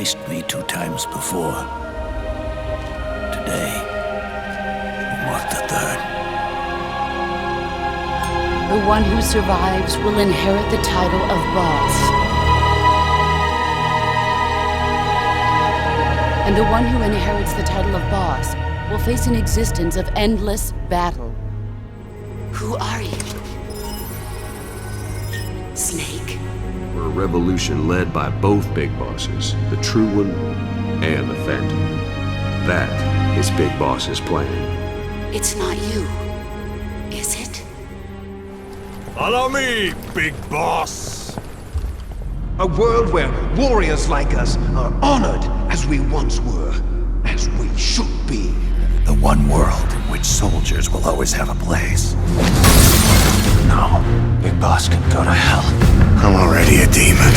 faced me 2 times before. Today will mark the 3rd. The one who survives will inherit the title of boss. And the one who inherits the title of boss will face an existence of endless battle. Who are you? Snake? We're a revolution led by both big bosses, the True One and the Phantom. That is Big Boss's plan. It's not you, is it? Follow me, Big Boss! A world where warriors like us are honored as we once were, as we should be. The one world in which soldiers will always have a place. No, Big Boss can go to hell. I'm already a demon.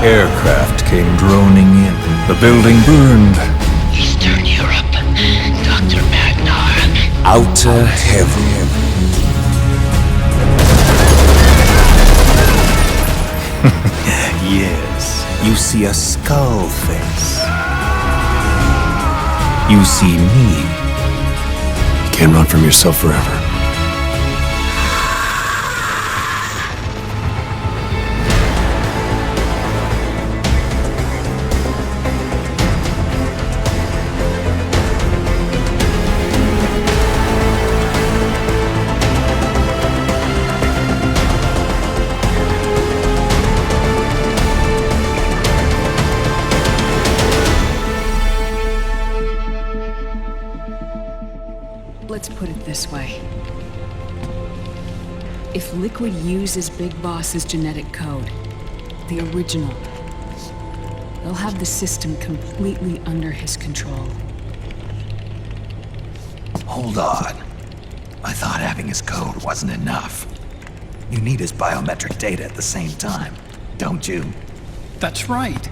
Aircraft came droning in. The building burned. Eastern Europe, Dr. Magnar. Outer heaven. Yes, you see a skull face. You see me. You can't run from yourself forever. Let's put it this way. If Liquid uses Big Boss's genetic code, the original, they'll have the system completely under his control. Hold on. I thought having his code wasn't enough. You need his biometric data at the same time, don't you? That's right.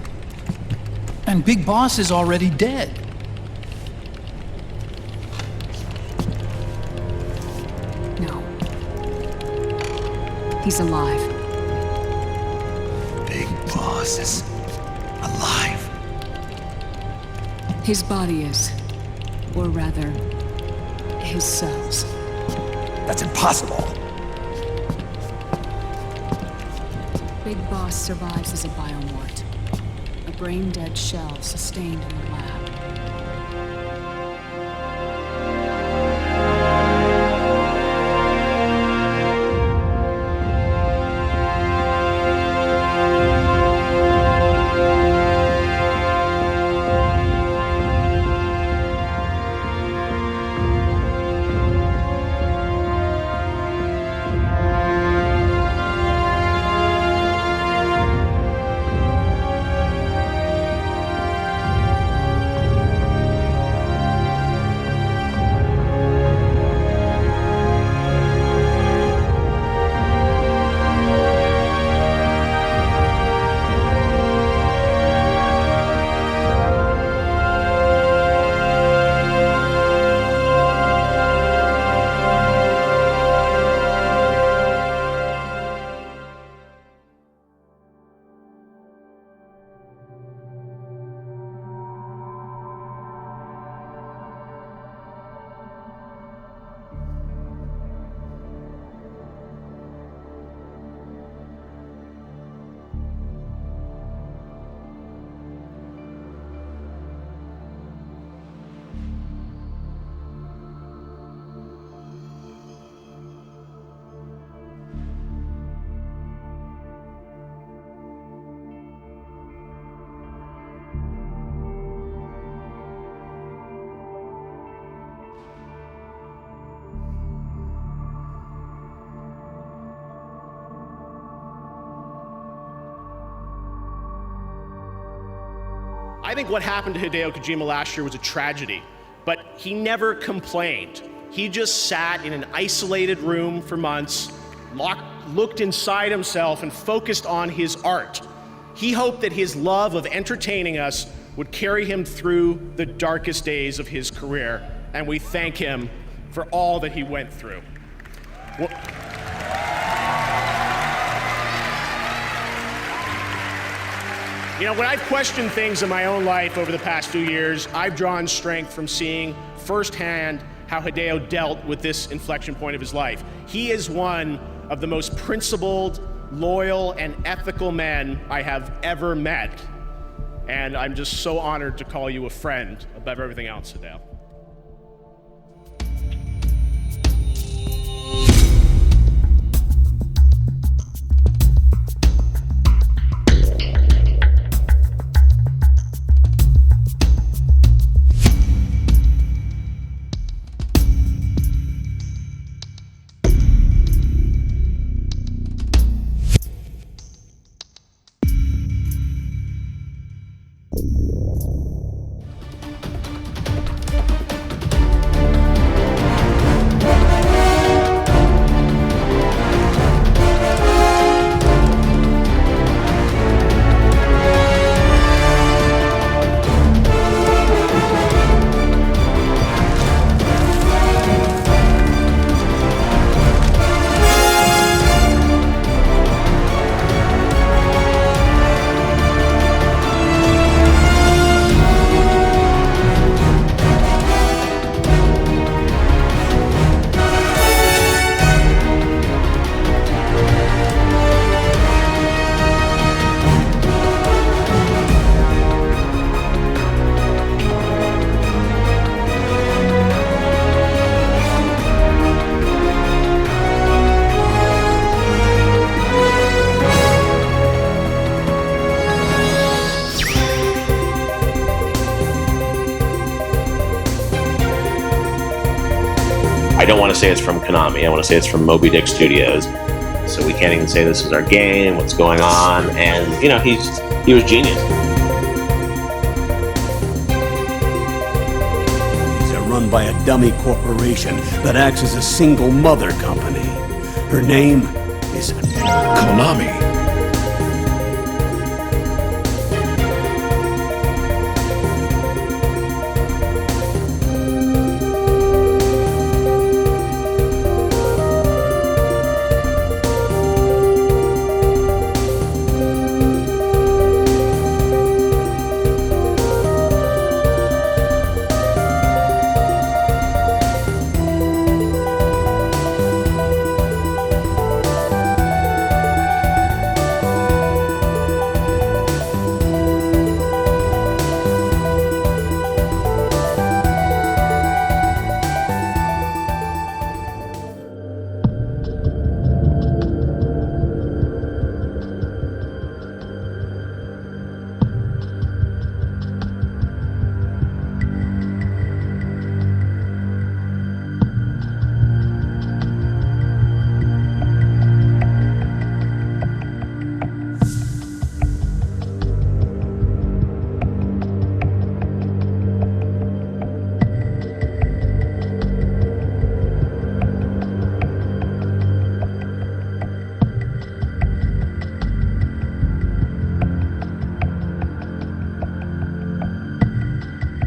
And Big Boss is already dead. No. He's alive. Big Boss is alive. His body is. Or rather, his cells. That's impossible. Big Boss survives as a biomort. A brain-dead shell sustained in the lab. I think what happened to Hideo Kojima last year was a tragedy, but he never complained. He just sat in an isolated room for months, looked inside himself and focused on his art. He hoped that his love of entertaining us would carry him through the darkest days of his career, and we thank him for all that he went through. You know, when I've questioned things in my own life over the past few years, I've drawn strength from seeing firsthand how Hideo dealt with this inflection point of his life. He is one of the most principled, loyal, and ethical men I have ever met. And I'm just so honored to call you a friend above everything else, Hideo. I don't want to say it's from Konami. I want to say it's from Moby Dick Studios. So we can't even say this is our game, what's going on. And, you know, he was genius. These are run by a dummy corporation that acts as a single mother company. Her name is Konami.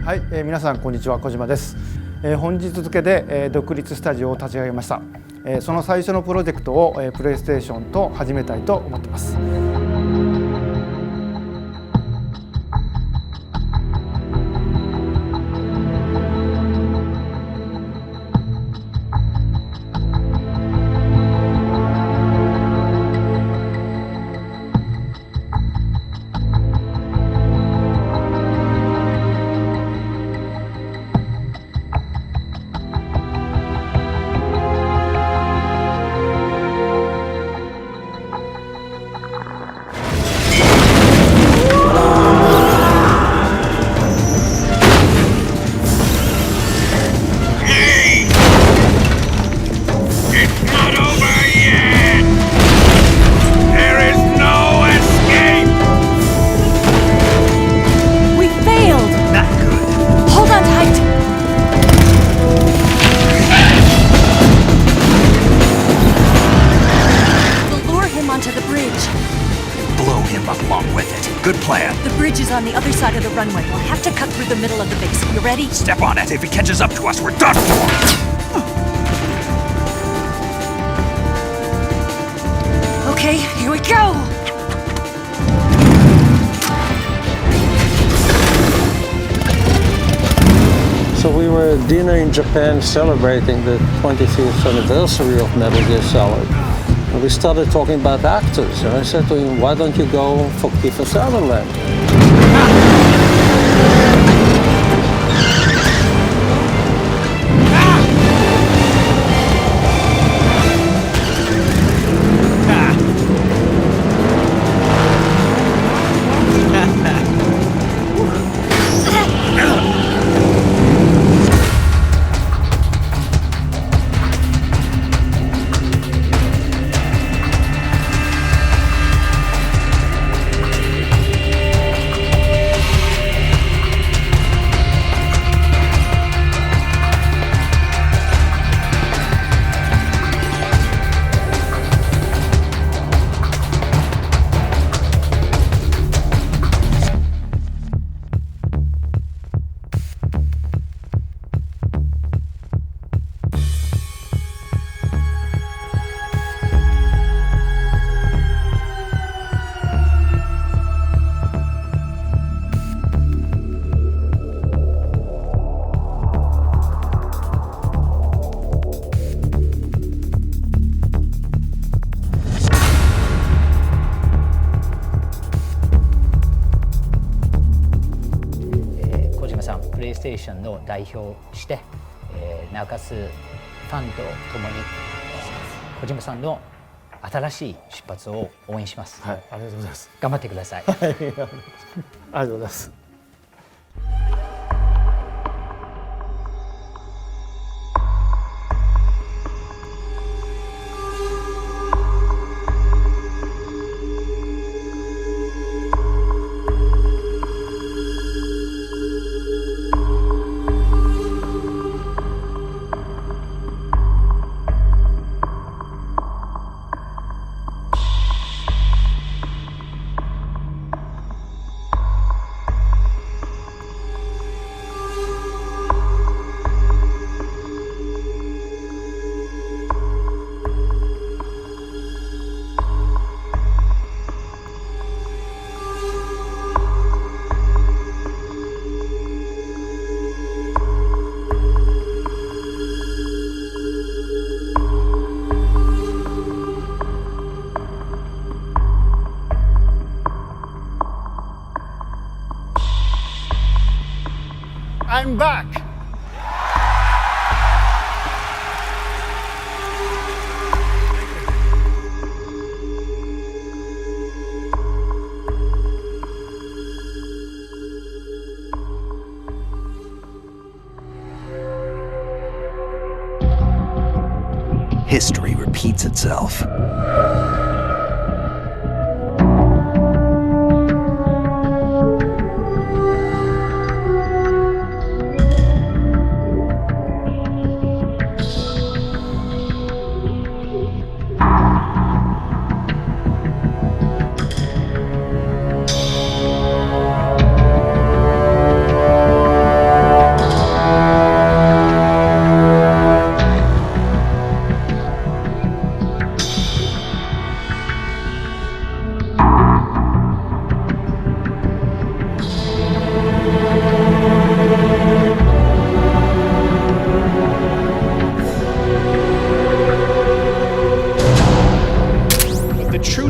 はい、皆さんこんにちは、小島です。本日付で、独立スタジオを立ち上げました。その最初のプロジェクトを、プレイステーションと始めたいと思っています。Good plan. The bridge is on the other side of the runway. We'll have to cut through the middle of the base. You ready? Step on it. If he catches up to us, we're done for. Okay, here we go! So we were at dinner in Japan celebrating the 25th anniversary of Metal Gear Solid. And we started talking about actors. And I said to him, why don't you go for Kiefer Sutherland?プレイステーションの代表して、なおかつファンと共に小島さんの新しい出発を応援します。はい、ありがとうございます。頑張ってください。はい、ありがとうございます。I'm back. History repeats itself.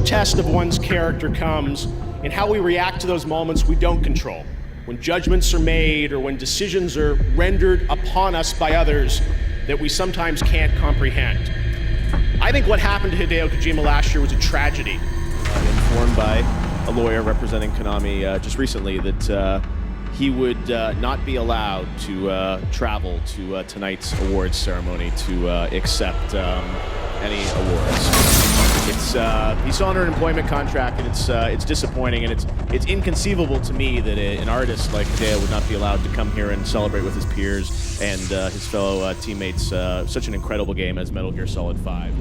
Test of one's character comes in how we react to those moments we don't control, when judgments are made or when decisions are rendered upon us by others that we sometimes can't comprehend. I think what happened to Hideo Kojima last year was a tragedy. Informed by a lawyer representing Konami just recently that he would not be allowed to travel to tonight's awards ceremony to accept any awards. He saw an employment contract, and it's disappointing, and it's inconceivable to me that an artist like Hideo would not be allowed to come here and celebrate with his peers and his fellow teammates such an incredible game as Metal Gear Solid 5.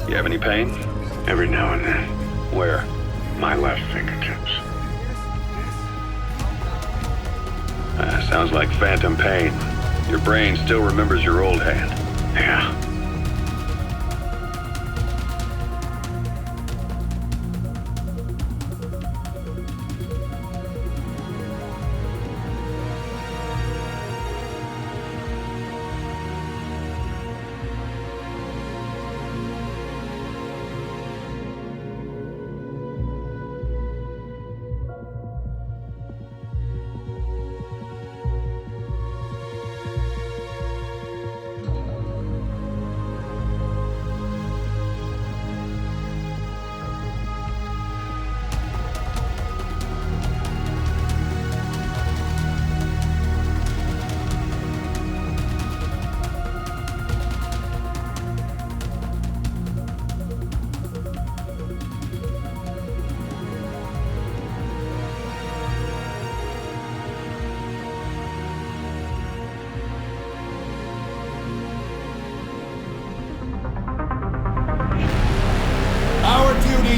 You have any pain? Every now and then. Where? My left fingertips. Sounds like phantom pain. Your brain still remembers your old hand. Yeah.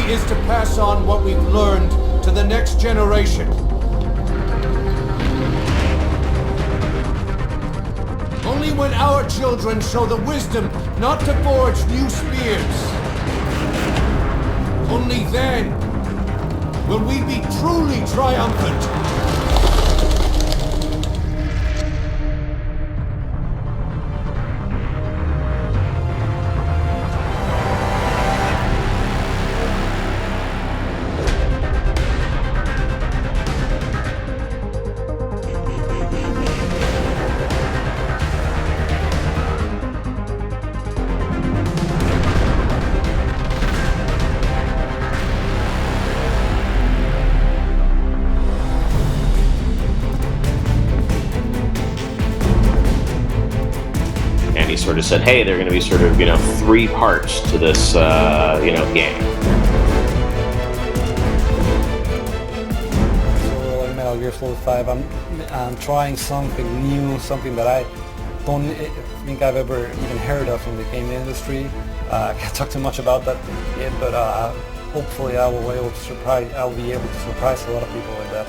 Is to pass on what we've learned to the next generation. Only when our children show the wisdom not to forge new spears, only then will we be truly triumphant. Sort of said, hey, they're going to be sort of, 3 parts to this, game. So like Metal Gear Solid 5, I'm trying something new, something that I don't think I've ever even heard of in the game industry. I can't talk too much about that yet, but hopefully I'll be able to surprise a lot of people with that.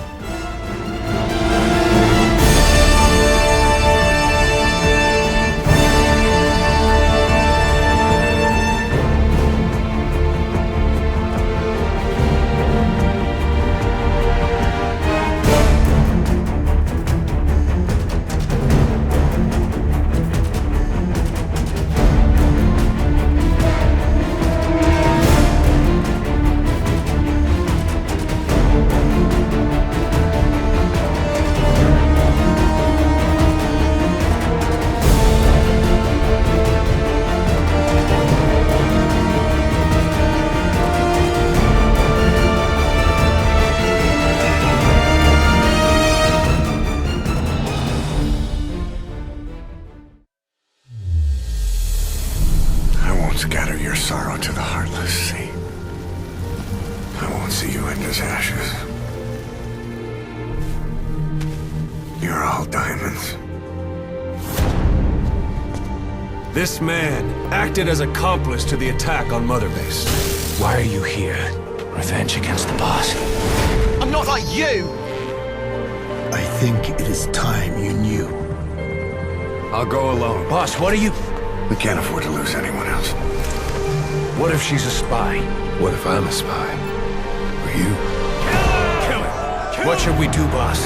Scatter your sorrow to the heartless sea. I won't see you end as ashes. You're all diamonds. This man acted as accomplice to the attack on Mother Base. Why are you here? Revenge against the boss. I'm not like you! I think it is time you knew. I'll go alone. Boss, what are you... We can't afford to lose anyone else. What if she's a spy? What if I'm a spy? Or you? Kill her! What should we do, boss?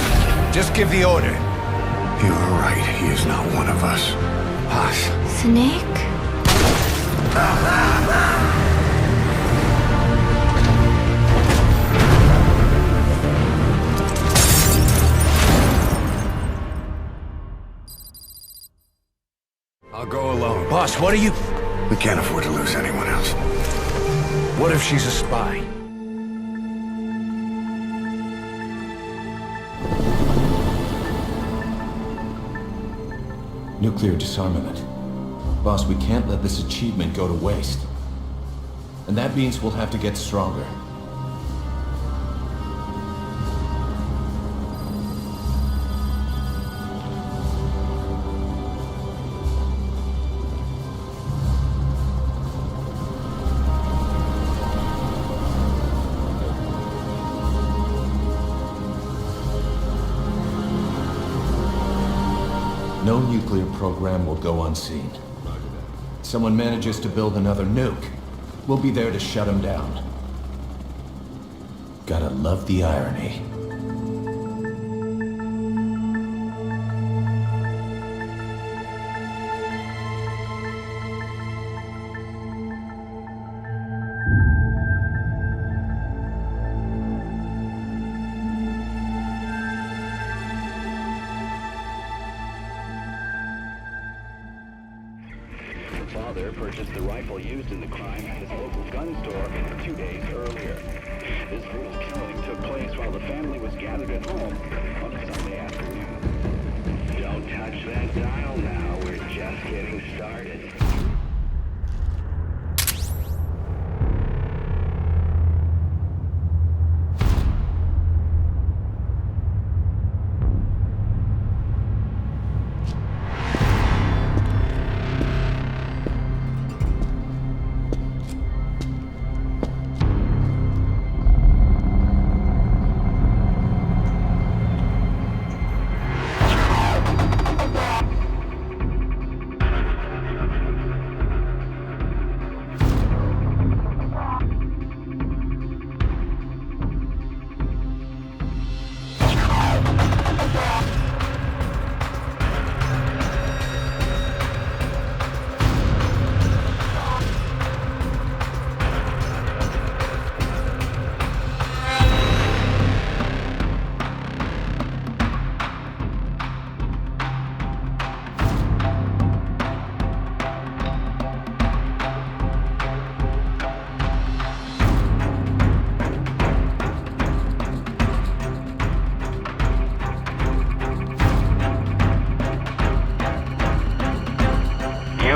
Just give the order. You are right. He is not one of us. Boss. Snake? I'll go alone. Boss, what are you... We can't afford to lose anyone else. What if she's a spy? Nuclear disarmament. Boss, we can't let this achievement go to waste. And that means we'll have to get stronger. nuclear program will go unseen. Someone manages to build another nuke, we'll be there to shut him down. Gotta love the irony. Father purchased the rifle used in the crime at his local gun store 2 days earlier. This brutal killing took place while the family was gathered at home on a Sunday afternoon. Don't touch that dial now, we're just getting started.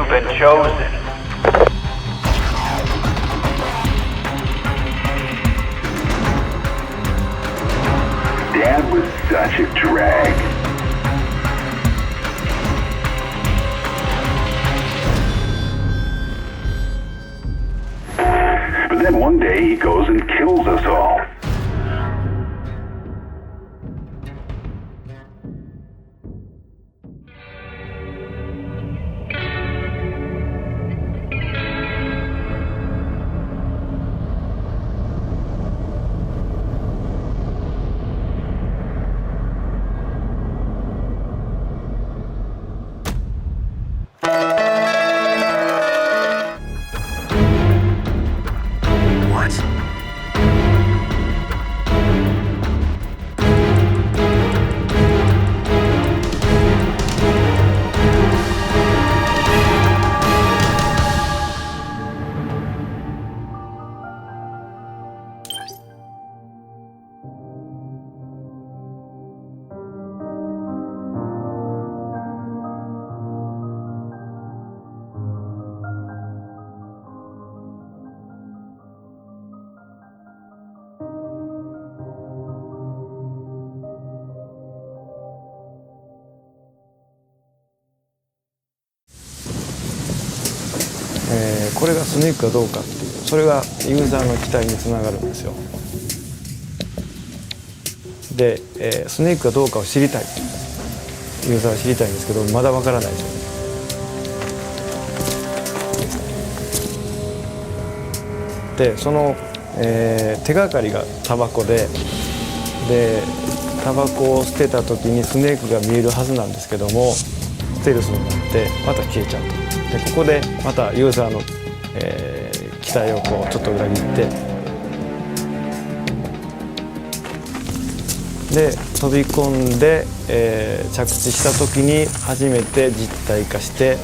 Been chosen. Dad was such a drag. But then one day he goes and kills us all.これがスネークかどうかっていう、それがユーザーの期待につながるんですよ。で、スネークかどうかを知りたい、ユーザーは知りたいんですけど、まだわからないですよね。で、その、手がかりがタバコで、タバコを捨てた時にスネークが見えるはずなんですけども、ステルスになってまた消えちゃうと。でここでまたユーザーの、期待をこうちょっと裏切ってで飛び込んで、着地した時に初めて実体化して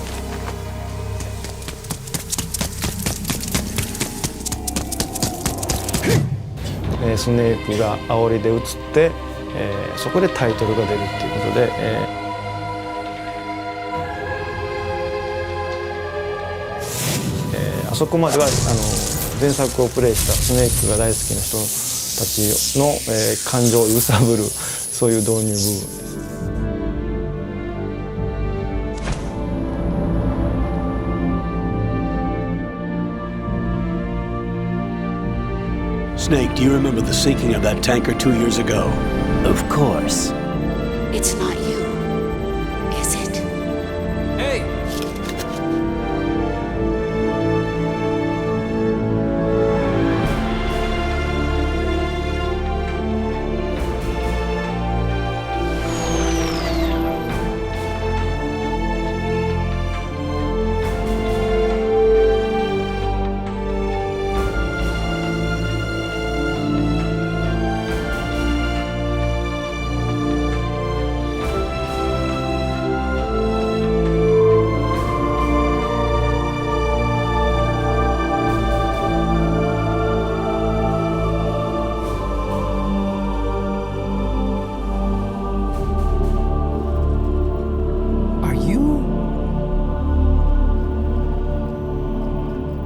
スネークが煽りで映って、そこでタイトルが出るっていうことで。あそこまでは前作をプレイしたスネークが大好きな人たちの、感情を揺さぶるそういう導入部分です。Snake, do you remember the sinking of that tanker 2 years ago? Of course. It's not you, is it?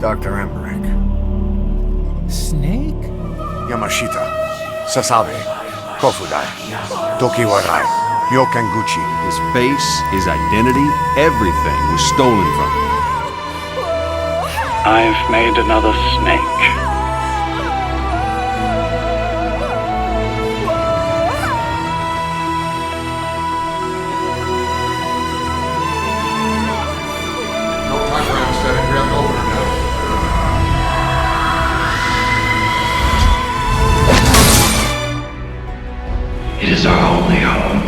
Dr. Emmerich. Snake? Yamashita. Sasabe. Kofudai. Tokiwarai. Ryokenguchi. His face, his identity, everything was stolen from him. I've made another snake. It is our only home.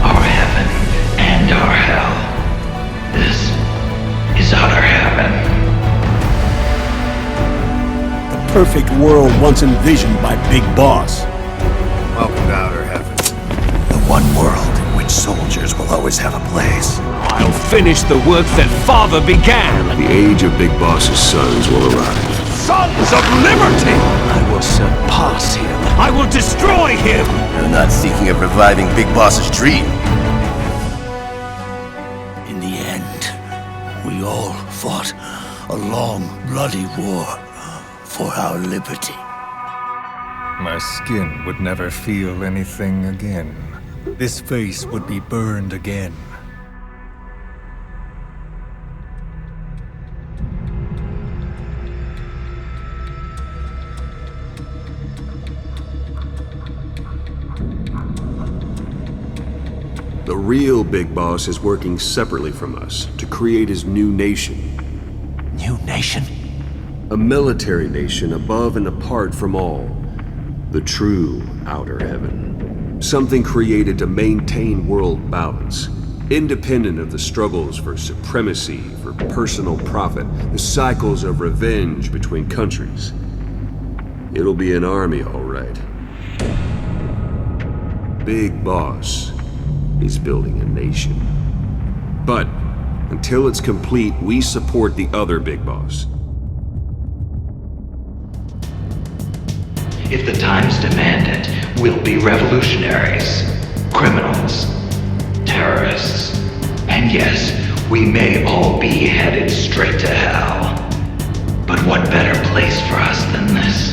Our heaven and our hell. This is outer heaven. The perfect world once envisioned by Big Boss. Welcome to outer heaven. The one world in which soldiers will always have a place. I'll finish the work that Father began. The age of Big Boss's sons will arrive. Sons of Liberty! I will surpass him. I will destroy him! You're not thinking of reviving Big Boss's dream. In the end, we all fought a long, bloody war for our liberty. My skin would never feel anything again. This face would be burned again. The real Big Boss is working separately from us to create his new nation. New nation? A military nation above and apart from all. The true outer heaven. Something created to maintain world balance. Independent of the struggles for supremacy, for personal profit, the cycles of revenge between countries. It'll be an army, all right. Big Boss is building a nation. But until it's complete, we support the other Big Boss. If the times demand it, we'll be revolutionaries, criminals, terrorists, and yes, we may all be headed straight to hell. But what better place for us than this?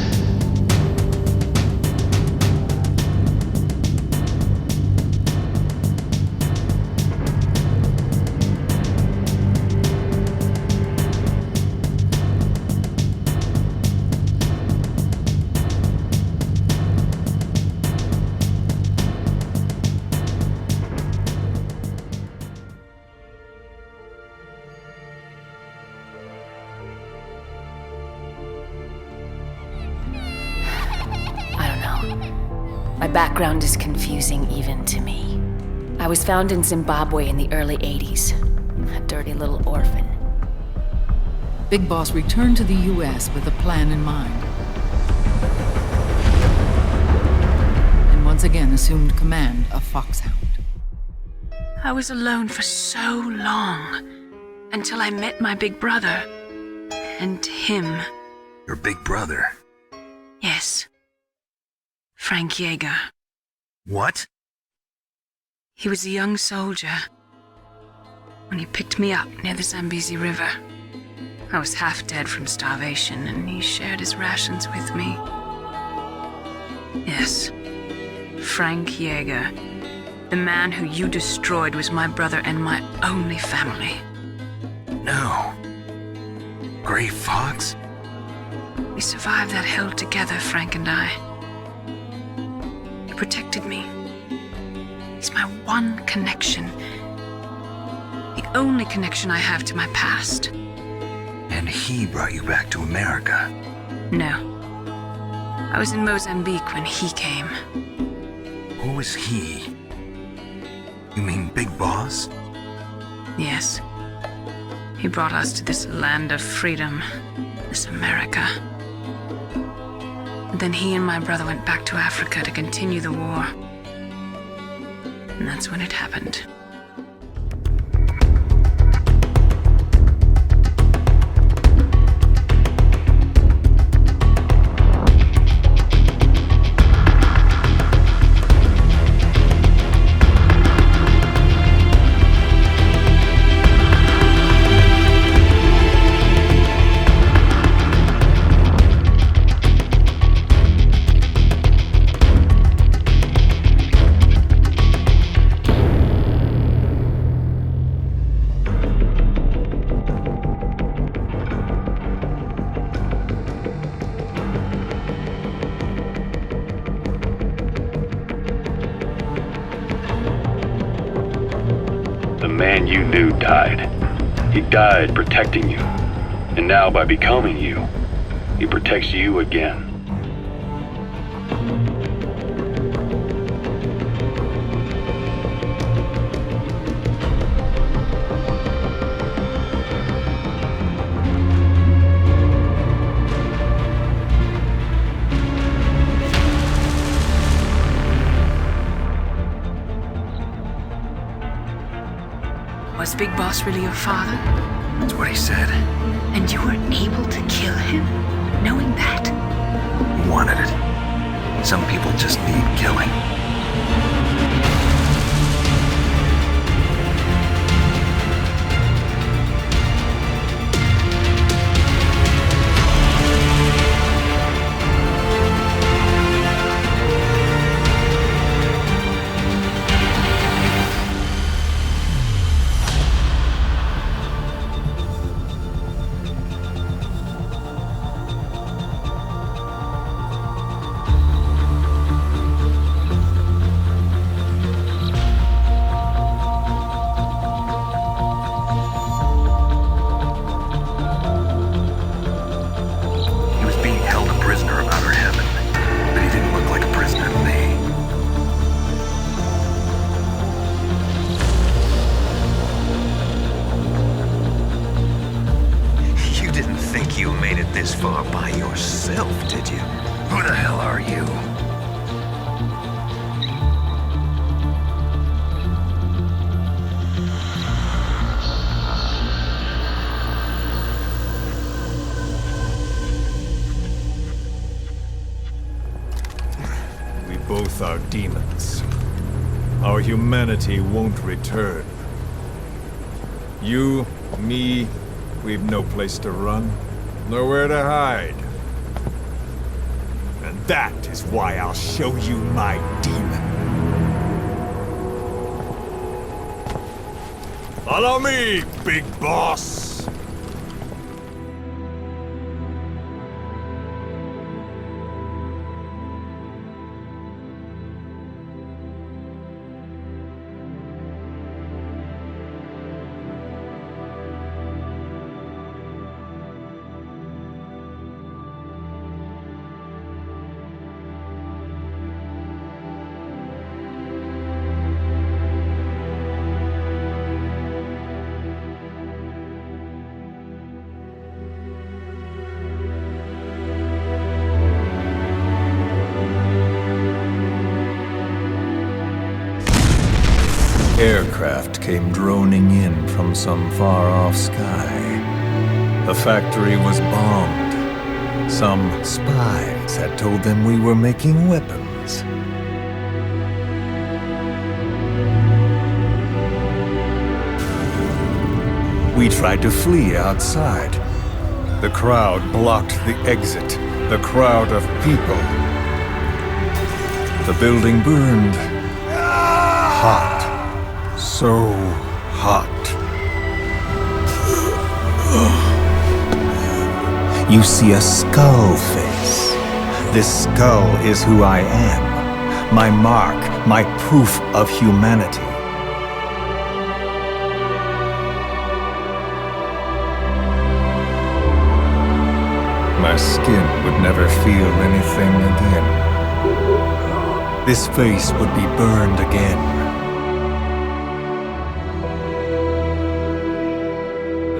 My background is confusing even to me. I was found in Zimbabwe in the early 80s. A dirty little orphan. Big Boss returned to the US with a plan in mind. And once again assumed command of Foxhound. I was alone for so long, until I met my big brother. And him. Your big brother? Yes. Frank Yeager. What? He was a young soldier when he picked me up near the Zambezi River. I was half dead from starvation, and he shared his rations with me. Yes, Frank Yeager. The man who you destroyed was my brother and my only family. No. Gray Fox? We survived that hell together, Frank and I. He protected me. He's my one connection. The only connection I have to my past. And he brought you back to America? No. I was in Mozambique when he came. Who was he? You mean Big Boss? Yes. He brought us to this land of freedom, this America. And then he and my brother went back to Africa to continue the war. And that's when it happened. man you knew died. He died protecting you. And now by becoming you, he protects you again. Was Big Boss really your father? That's what he said. And you were able to kill him, knowing that? He wanted it. Some people just need killing. This far by yourself, did you? Who the hell are you? We both are demons. Our humanity won't return. You, me, we've no place to run. Nowhere to hide. And that is why I'll show you my demon. Follow me, Big Boss! Aircraft came droning in from some far-off sky. The factory was bombed. Some spies had told them we were making weapons. We tried to flee outside. The crowd blocked the exit. The crowd of people. The building burned. Hot. So hot. You see a skull face. This skull is who I am. My mark, my proof of humanity. My skin would never feel anything again. This face would be burned again.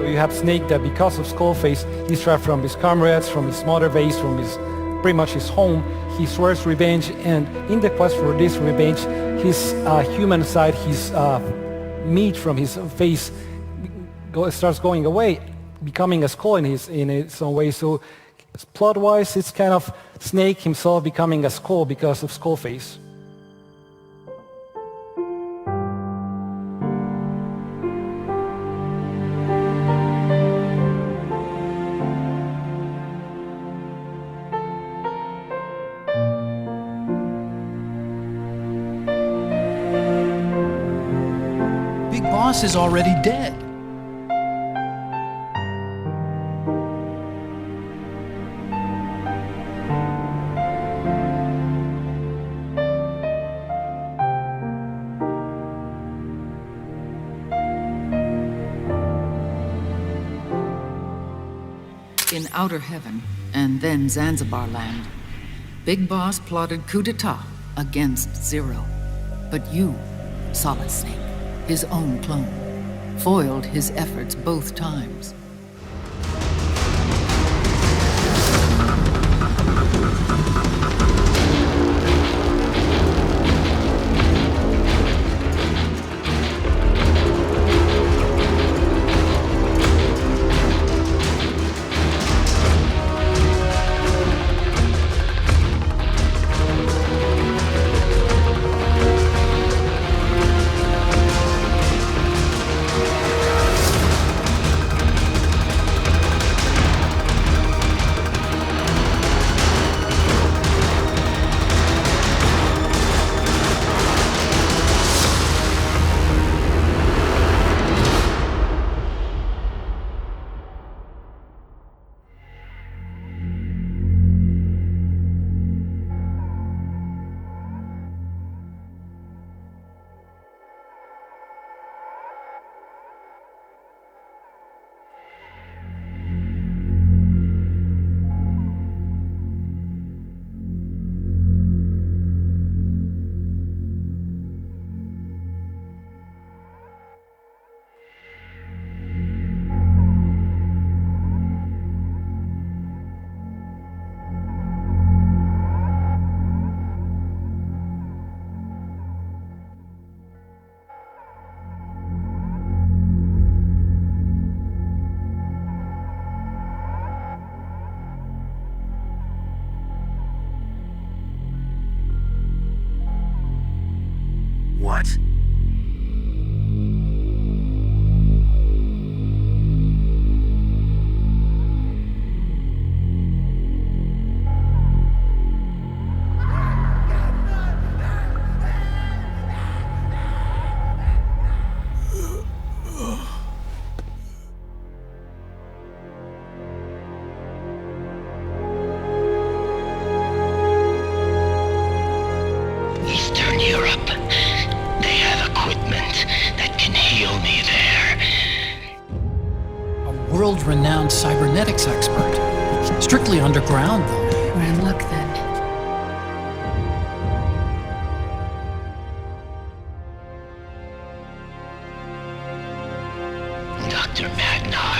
You have Snake that because of Skullface, he's trapped from his comrades, from his mother base, from his pretty much his home. He swears revenge, and in the quest for this revenge, his human side, his meat from his face starts going away, becoming a skull in its own way. So plot-wise, it's kind of Snake himself becoming a skull because of Skullface. Big Boss is already dead. In Outer Heaven, and then Zanzibar Land, Big Boss plotted coup d'etat against Zero. But you, Solid Snake, his own clone, foiled his efforts both times. What? Eastern Europe. They have equipment that can heal me there. A world-renowned cybernetics expert. Strictly underground, though. We're in luck then. Dr. Magnar.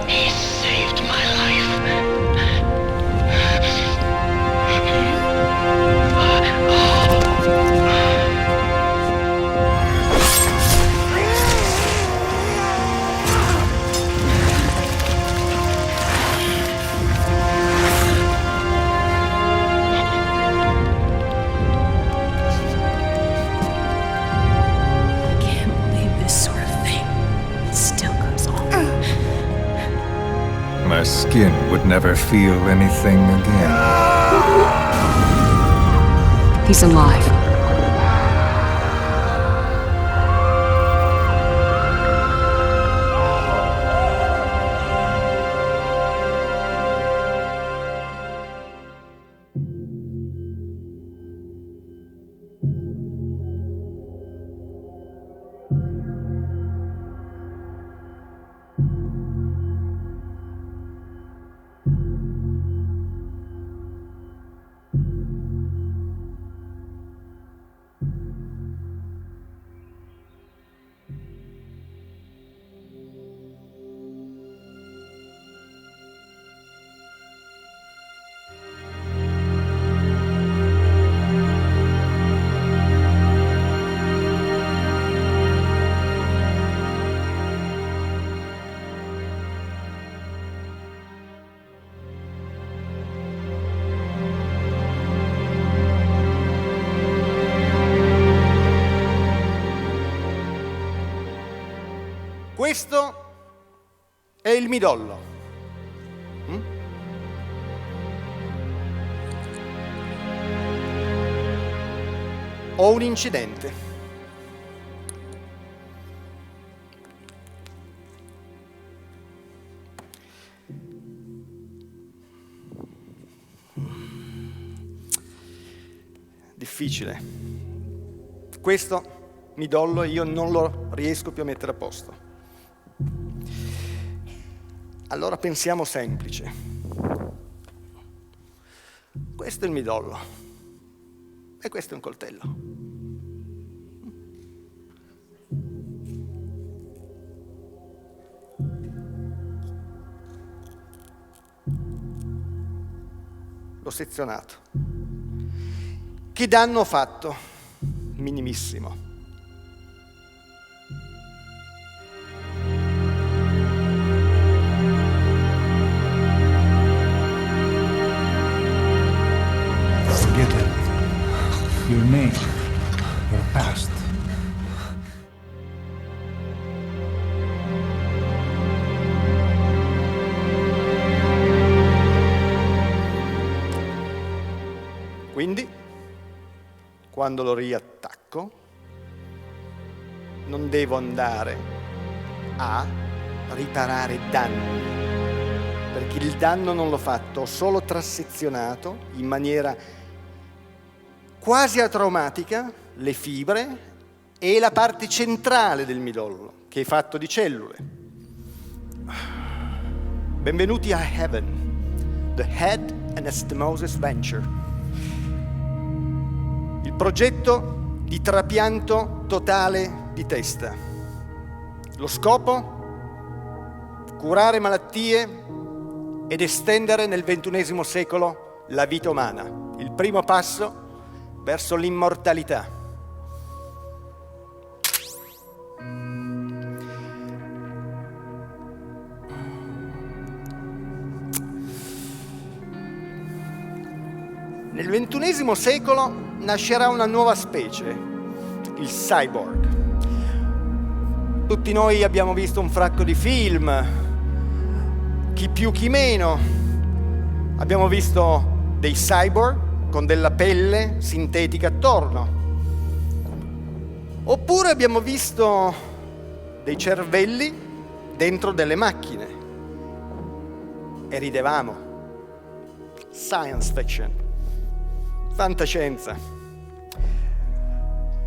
He saved my life. My skin would never feel anything again. He's alive. Questo è il midollo. Ho un incidente. Difficile. Questo midollo io non lo riesco più a mettere a posto. Allora pensiamo semplice. Questo è il midollo e questo è un coltello. L'ho sezionato. Che danno ho fatto? Minimissimo. Forget everything. Your name, your past. Quindi, quando lo riattacco, non devo andare a riparare danni, perché il danno non l'ho fatto, ho solo trasezionato in maniera quasi atraumatica le fibre e la parte centrale del midollo, che è fatto di cellule. Benvenuti a Heaven, the Head and Estemosis Venture. Il progetto di trapianto totale di testa. Lo scopo? Curare malattie ed estendere nel XXI secolo la vita umana. Il primo passo verso l'immortalità. Nel XXI secolo nascerà una nuova specie, il cyborg. Tutti noi abbiamo visto un fracco di film, chi più chi meno. Abbiamo visto dei cyborg con della pelle sintetica attorno. Oppure abbiamo visto dei cervelli dentro delle macchine e ridevamo. Science fiction. Fantascienza.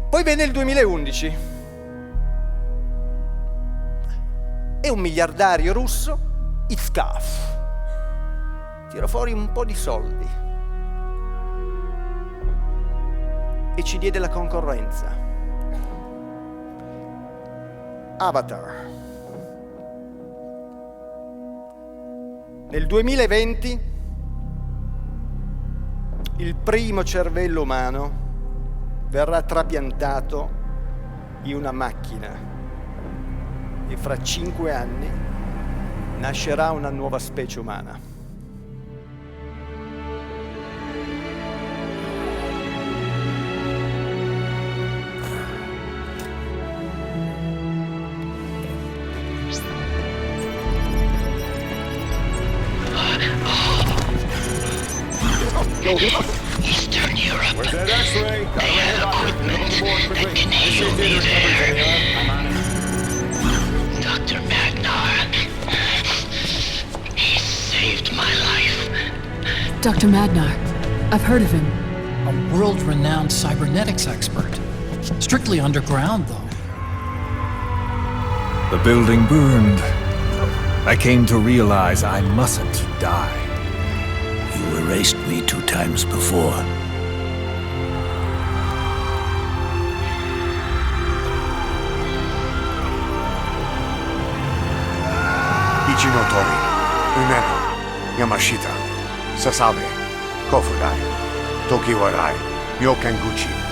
Poi venne il 2011 e un miliardario russo, Itzkov, tirò fuori un po' di soldi e ci diede la concorrenza. Avatar. Nel 2020 il primo cervello umano verrà trapiantato in una macchina e fra 5 anni nascerà una nuova specie umana. Eastern Europe. Where's that X-ray? They have equipment that can heal me there. Dr. Magnar. He saved my life. Dr. Madnar. I've heard of him. A world-renowned cybernetics expert. Strictly underground, though. The building burned. I came to realize I mustn't die. You erased me 2 times before. Ichinotori, Umeno, Yamashita, Sasabe, Kofudai, Tokiwarai, Yokenguchi.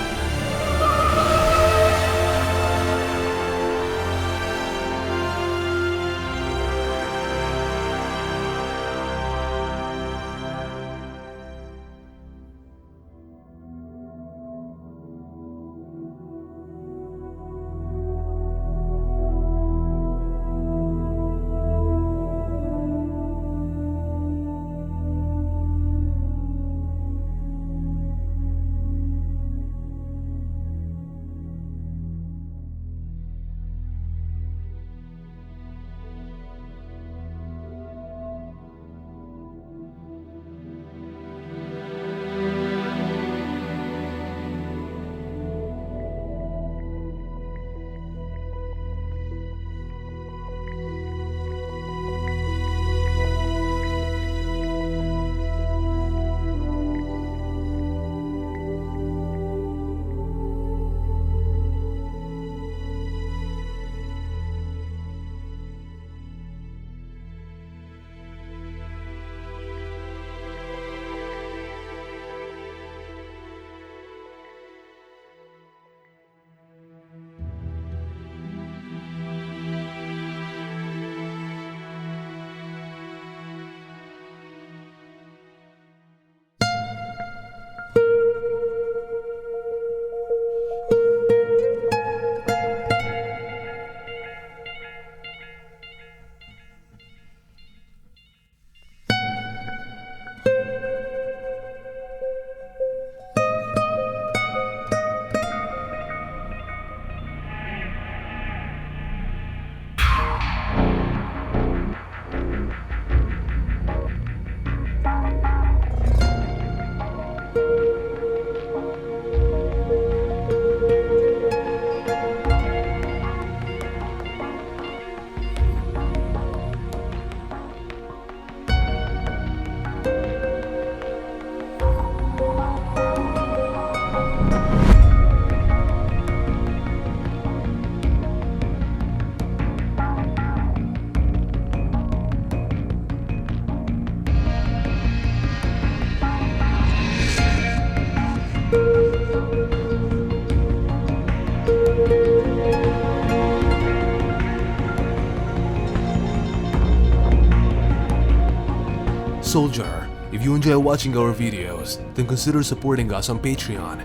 soldier, if you enjoy watching our videos, then consider supporting us on Patreon.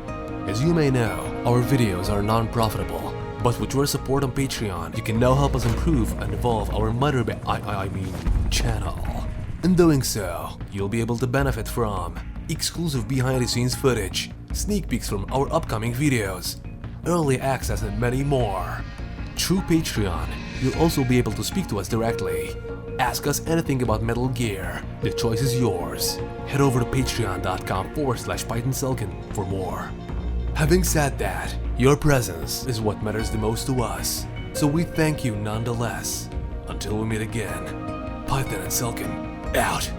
As you may know, our videos are non-profitable, but with your support on Patreon, you can now help us improve and evolve our channel. In doing so, you'll be able to benefit from exclusive behind-the-scenes footage, sneak peeks from our upcoming videos, early access and many more. Through Patreon, you'll also be able to speak to us directly. Ask us anything about Metal Gear. The choice is yours. Head over to patreon.com/PythonSelkan for more. Having said that, your presence is what matters the most to us, so we thank you nonetheless. Until we meet again, Python and Selkan, out.